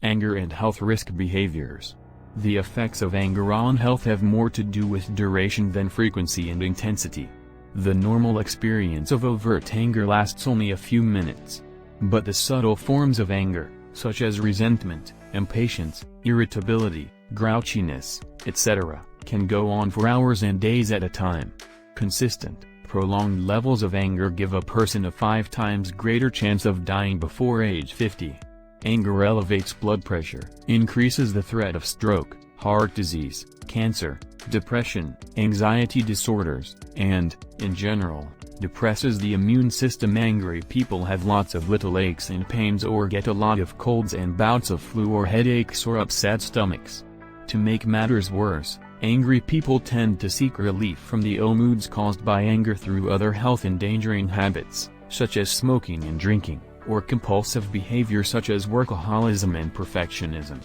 Anger and health risk behaviors. The effects of anger on health have more to do with duration than frequency and intensity. The normal experience of overt anger lasts only a few minutes. But the subtle forms of anger, such as resentment, impatience, irritability, grouchiness, etc., can go on for hours and days at a time. Consistent, prolonged levels of anger give a person a 5 times greater chance of dying before age 50. Anger elevates blood pressure, increases the threat of stroke, heart disease, cancer, depression, anxiety disorders, and, in general, depresses the immune system. Angry people have lots of little aches and pains or get a lot of colds and bouts of flu or headaches or upset stomachs. To make matters worse, angry people tend to seek relief from the ill moods caused by anger through other health-endangering habits, such as smoking and drinking, or compulsive behavior such as workaholism and perfectionism.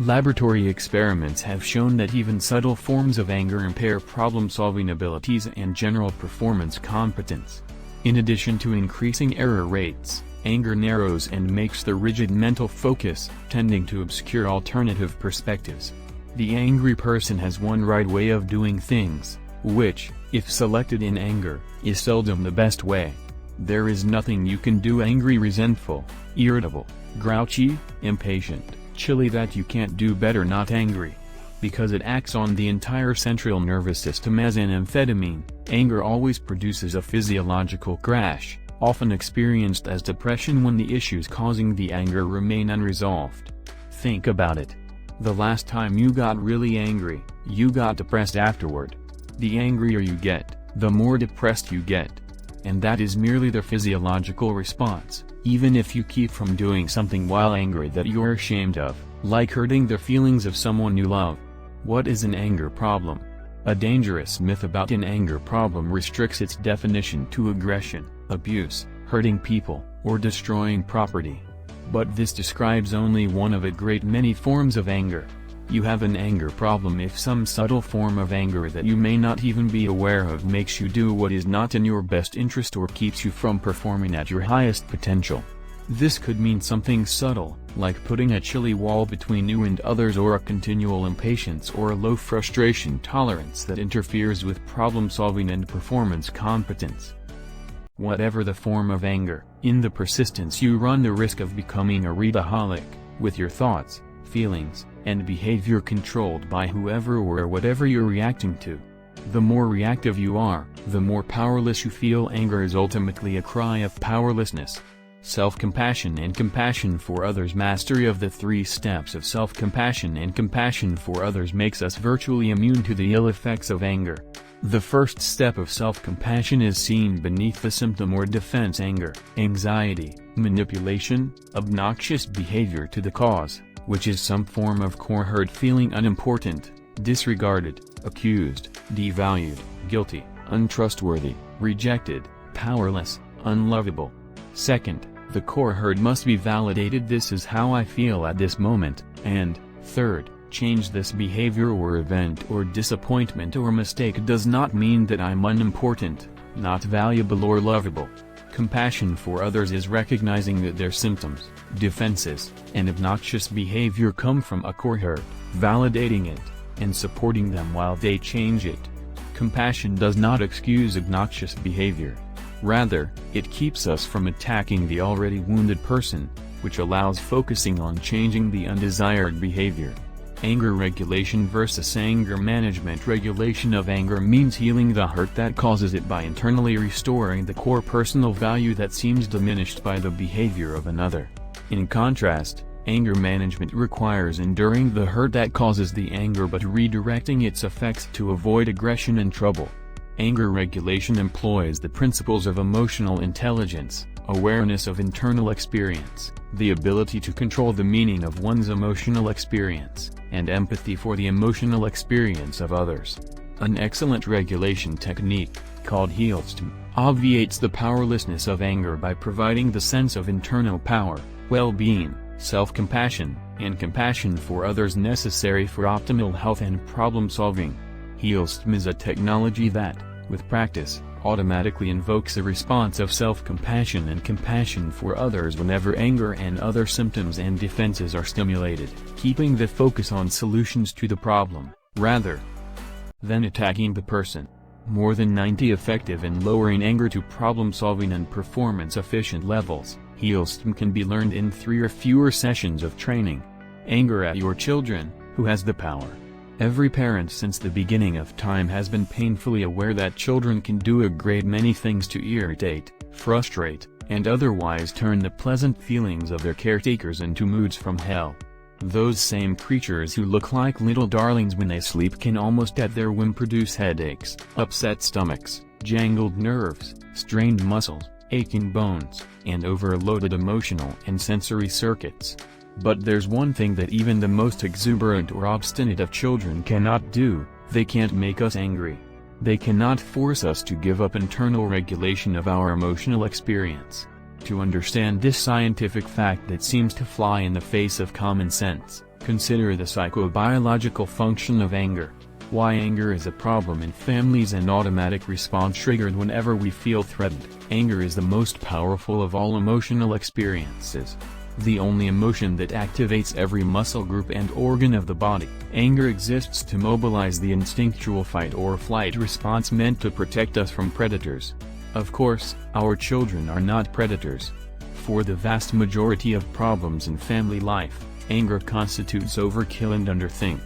Laboratory experiments have shown that even subtle forms of anger impair problem-solving abilities and general performance competence. In addition to increasing error rates, anger narrows and makes the rigid mental focus, tending to obscure alternative perspectives. The angry person has one right way of doing things, which, if selected in anger, is seldom the best way. There is nothing you can do angry, resentful, irritable, grouchy, impatient, chilly that you can't do better not angry. Because it acts on the entire central nervous system as an amphetamine, anger always produces a physiological crash, often experienced as depression when the issues causing the anger remain unresolved. Think about it. The last time you got really angry, you got depressed afterward. The angrier you get, the more depressed you get. And that is merely the physiological response, even if you keep from doing something while angry that you're ashamed of, like hurting the feelings of someone you love. What is an anger problem? A dangerous myth about an anger problem restricts its definition to aggression, abuse, hurting people, or destroying property. But this describes only one of a great many forms of anger. You have an anger problem if some subtle form of anger that you may not even be aware of makes you do what is not in your best interest or keeps you from performing at your highest potential. This could mean something subtle, like putting a chilly wall between you and others, or a continual impatience or a low frustration tolerance that interferes with problem-solving and performance competence. Whatever the form of anger, in the persistence you run the risk of becoming a readaholic, with your thoughts, feelings, and behavior controlled by whoever or whatever you're reacting to. The more reactive you are, the more powerless you feel. Anger is ultimately a cry of powerlessness. Self-compassion and compassion for others. Mastery of the 3 steps of self-compassion and compassion for others makes us virtually immune to the ill effects of anger. The first step of self-compassion is seen beneath the symptom or defense: anger, anxiety, manipulation, obnoxious behavior to the cause, which is some form of core hurt, feeling unimportant, disregarded, accused, devalued, guilty, untrustworthy, rejected, powerless, unlovable. Second, the core hurt must be validated. This is how I feel at this moment. And, third, change this behavior or event or disappointment or mistake does not mean that I'm unimportant, not valuable or lovable. Compassion for others is recognizing that their symptoms, defenses, and obnoxious behavior come from a core hurt, validating it, and supporting them while they change it. Compassion does not excuse obnoxious behavior. Rather, it keeps us from attacking the already wounded person, which allows focusing on changing the undesired behavior. Anger regulation versus anger management. Regulation of anger means healing the hurt that causes it by internally restoring the core personal value that seems diminished by the behavior of another. In contrast, anger management requires enduring the hurt that causes the anger but redirecting its effects to avoid aggression and trouble. Anger regulation employs the principles of emotional intelligence, awareness of internal experience, the ability to control the meaning of one's emotional experience, and empathy for the emotional experience of others. An excellent regulation technique, called health-endangering, obviates the powerlessness of anger by providing the sense of internal power, well-being, self-compassion, and compassion for others necessary for optimal health and problem-solving. Health-endangering is a technology that, with practice, automatically invokes a response of self-compassion and compassion for others whenever anger and other symptoms and defenses are stimulated, keeping the focus on solutions to the problem, rather than attacking the person. More than 90% effective in lowering anger to problem-solving and performance-efficient levels. Health-endangering can be learned in 3 or fewer sessions of training. Anger at your children, who has the power? Every parent since the beginning of time has been painfully aware that children can do a great many things to irritate, frustrate, and otherwise turn the pleasant feelings of their caretakers into moods from hell. Those same creatures who look like little darlings when they sleep can almost at their whim produce headaches, upset stomachs, jangled nerves, strained muscles, aching bones, and overloaded emotional and sensory circuits. But there's one thing that even the most exuberant or obstinate of children cannot do: they can't make us angry. They cannot force us to give up internal regulation of our emotional experience. To understand this scientific fact that seems to fly in the face of common sense, consider the psychobiological function of anger. Why anger is a problem in families. An automatic response triggered whenever we feel threatened. Anger is the most powerful of all emotional experiences. The only emotion that activates every muscle group and organ of the body. Anger exists to mobilize the instinctual fight or flight response meant to protect us from predators. Of course, our children are not predators. For the vast majority of problems in family life, anger constitutes overkill and underthink.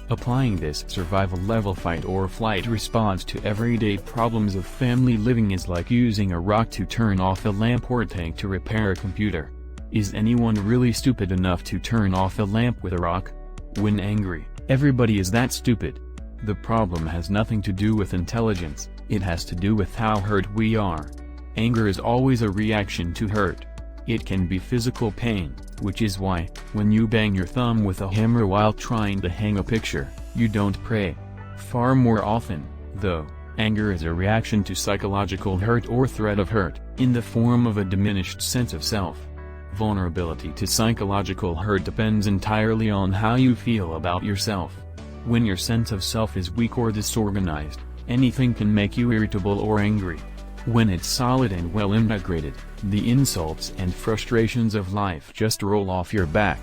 Applying this survival-level fight or flight response to everyday problems of family living is like using a rock to turn off a lamp or a tank to repair a computer. Is anyone really stupid enough to turn off a lamp with a rock? When angry, everybody is that stupid. The problem has nothing to do with intelligence, it has to do with how hurt we are. Anger is always a reaction to hurt. It can be physical pain, which is why, when you bang your thumb with a hammer while trying to hang a picture, you don't pray. Far more often, though, anger is a reaction to psychological hurt or threat of hurt, in the form of a diminished sense of self. Vulnerability to psychological hurt depends entirely on how you feel about yourself. When your sense of self is weak or disorganized, anything can make you irritable or angry. When it's solid and well integrated, the insults and frustrations of life just roll off your back.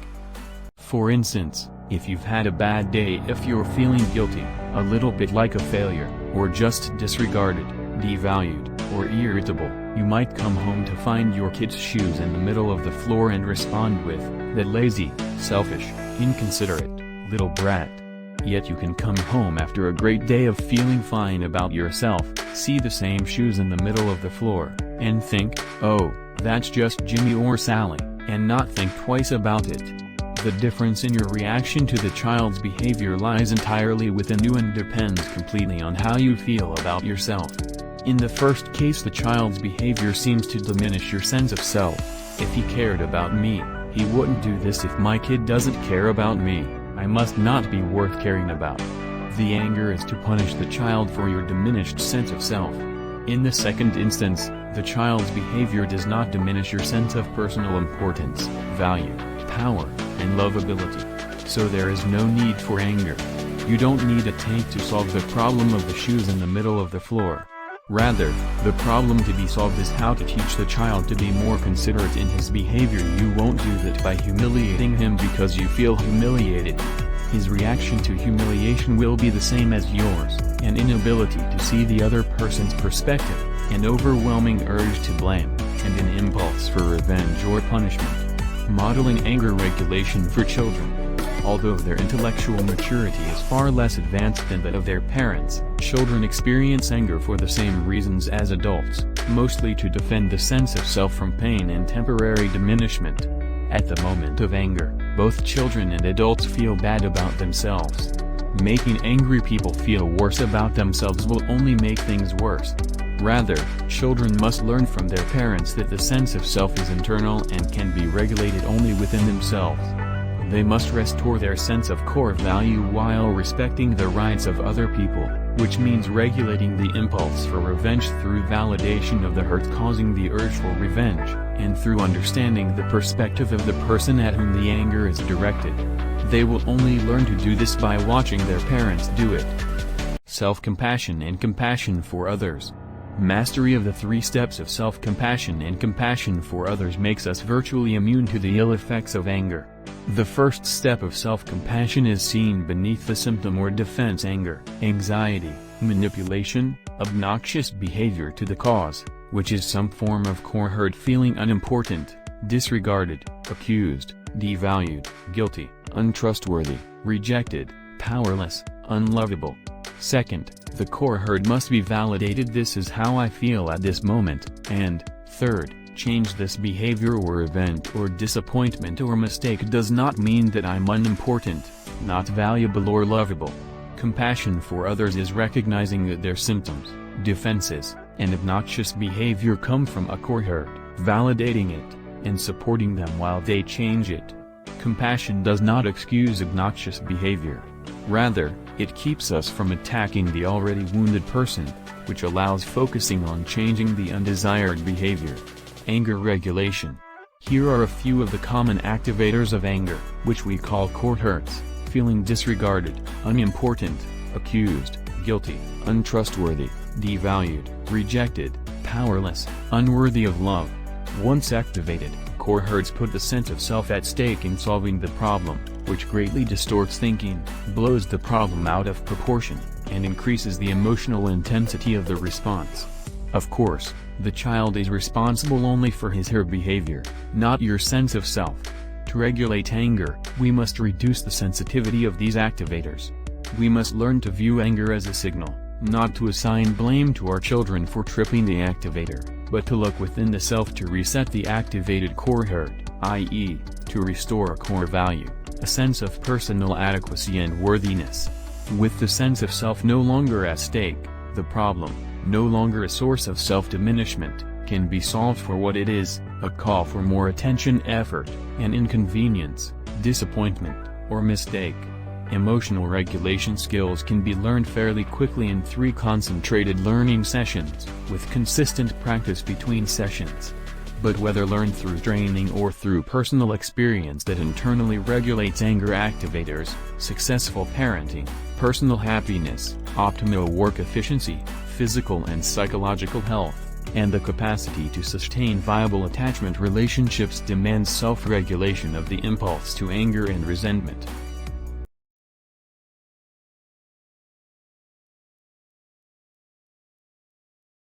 For instance, if you've had a bad day, if you're feeling guilty, a little bit like a failure, or just disregarded, devalued, or irritable, you might come home to find your kid's shoes in the middle of the floor and respond with, "That lazy, selfish, inconsiderate, little brat." Yet you can come home after a great day of feeling fine about yourself, see the same shoes in the middle of the floor, and think, "Oh, that's just Jimmy or Sally," and not think twice about it. The difference in your reaction to the child's behavior lies entirely within you and depends completely on how you feel about yourself. In the first case, the child's behavior seems to diminish your sense of self. If he cared about me, he wouldn't do this. If my kid doesn't care about me, I must not be worth caring about. The anger is to punish the child for your diminished sense of self. In the second instance, the child's behavior does not diminish your sense of personal importance, value, power, and lovability. So there is no need for anger. You don't need a tank to solve the problem of the shoes in the middle of the floor. Rather, the problem to be solved is how to teach the child to be more considerate in his behavior. You won't do that by humiliating him because you feel humiliated. His reaction to humiliation will be the same as yours: an inability to see the other person's perspective, an overwhelming urge to blame, and an impulse for revenge or punishment. Modeling anger regulation for children. Although their intellectual maturity is far less advanced than that of their parents, children experience anger for the same reasons as adults, mostly to defend the sense of self from pain and temporary diminishment. At the moment of anger, both children and adults feel bad about themselves. Making angry people feel worse about themselves will only make things worse. Rather, children must learn from their parents that the sense of self is internal and can be regulated only within themselves. They must restore their sense of core value while respecting the rights of other people, which means regulating the impulse for revenge through validation of the hurt causing the urge for revenge, and through understanding the perspective of the person at whom the anger is directed. They will only learn to do this by watching their parents do it. Self-compassion and compassion for others. Mastery of the 3 steps of self-compassion and compassion for others makes us virtually immune to the ill effects of anger. The first step of self-compassion is seen beneath the symptom or defense: anger, anxiety, manipulation, obnoxious behavior to the cause, which is some form of core hurt, feeling unimportant, disregarded, accused, devalued, guilty, untrustworthy, rejected, powerless, unlovable. Second, the core hurt must be validated: this is how I feel at this moment. And, third, change this behavior or event or disappointment or mistake does not mean that I'm unimportant, not valuable or lovable. Compassion for others is recognizing that their symptoms, defenses, and obnoxious behavior come from a core hurt, validating it, and supporting them while they change it. Compassion does not excuse obnoxious behavior. Rather, it keeps us from attacking the already wounded person, which allows focusing on changing the undesired behavior. Anger regulation. Here are a few of the common activators of anger, which we call core hurts: feeling disregarded, unimportant, accused, guilty, untrustworthy, devalued, rejected, powerless, unworthy of love. Once activated, core hurts put the sense of self at stake in solving the problem, which greatly distorts thinking, blows the problem out of proportion, and increases the emotional intensity of the response. Of course, the child is responsible only for his/her behavior, not your sense of self. To regulate anger, we must reduce the sensitivity of these activators. We must learn to view anger as a signal, not to assign blame to our children for tripping the activator, but to look within the self to reset the activated core hurt, i.e., to restore a core value, a sense of personal adequacy and worthiness. With the sense of self no longer at stake, the problem, no longer a source of self-diminishment, can be solved for what it is: a call for more attention, effort, an inconvenience, disappointment, or mistake. Emotional regulation skills can be learned fairly quickly in 3 concentrated learning sessions, with consistent practice between sessions. But whether learned through training or through personal experience that internally regulates anger activators, successful parenting, personal happiness, optimal work efficiency, physical and psychological health, and the capacity to sustain viable attachment relationships demands self-regulation of the impulse to anger and resentment.